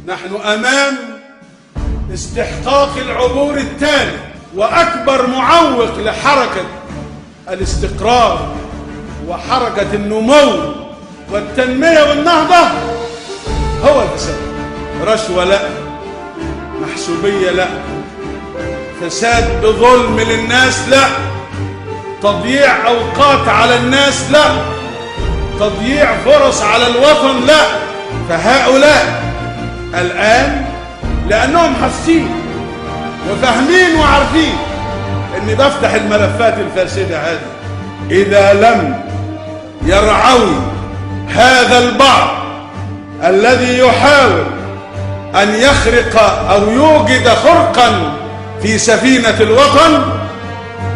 نحن أمام استحقاق العبور التالي، وأكبر معوق لحركة الاستقرار وحركة النمو والتنمية والنهضة هو الفساد. رشوة لا، محسوبية لا، فساد بظلم للناس لا، تضييع أوقات على الناس لا، تضييع فرص على الوطن لا. فهؤلاء الآن لأنهم حاسين وفاهمين وعارفين إني بفتح الملفات الفاسدة هذه، إذا لم يرعوا هذا البعض الذي يحاول أن يخرق أو يوجد خرقا في سفينة الوطن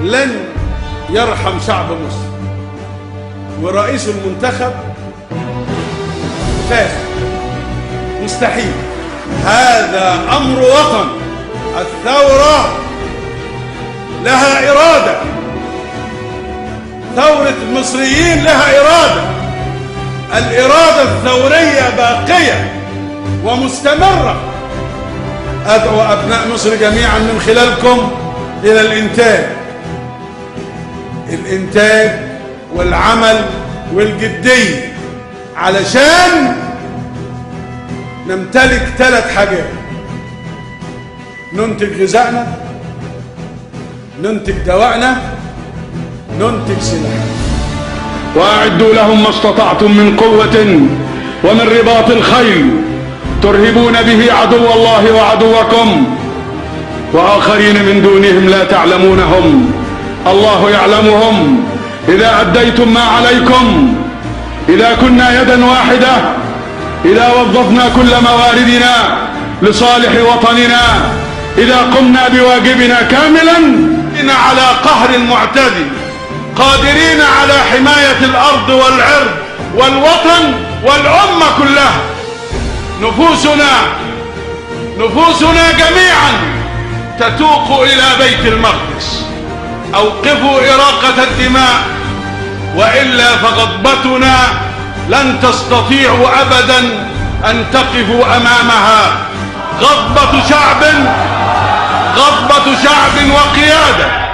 لن يرحم شعب مصر. ورئيس المنتخب فاسد مستحيل. هذا أمر وطن. الثورة لها إرادة، ثورة المصريين لها إرادة. الإرادة الثورية باقية ومستمرة. أدعو أبناء مصر جميعا من خلالكم إلى الإنتاج والعمل والجدية، علشان نمتلك 3 حاجات: ننتج غذائنا، ننتج دواءنا، ننتج سلاحنا. وأعدوا لهم ما استطعتم من قوة ومن رباط الخيل ترهبون به عدو الله وعدوكم وآخرين من دونهم لا تعلمونهم الله يعلمهم. إذا أديتم ما عليكم، إذا كنا يدا واحدة، إذا وظفنا كل مواردنا لصالح وطننا، إذا قمنا بواجبنا كاملا، على قهر المعتدي، قادرين على حماية الأرض والعرض والوطن والأمة كلها. نفوسنا جميعا تتوق إلى بيت المقدس. أوقفوا إراقة الدماء، وإلا فغضبتنا لن تستطيعوا أبدا أن تقفوا أمامها. غضبة شعب وقيادة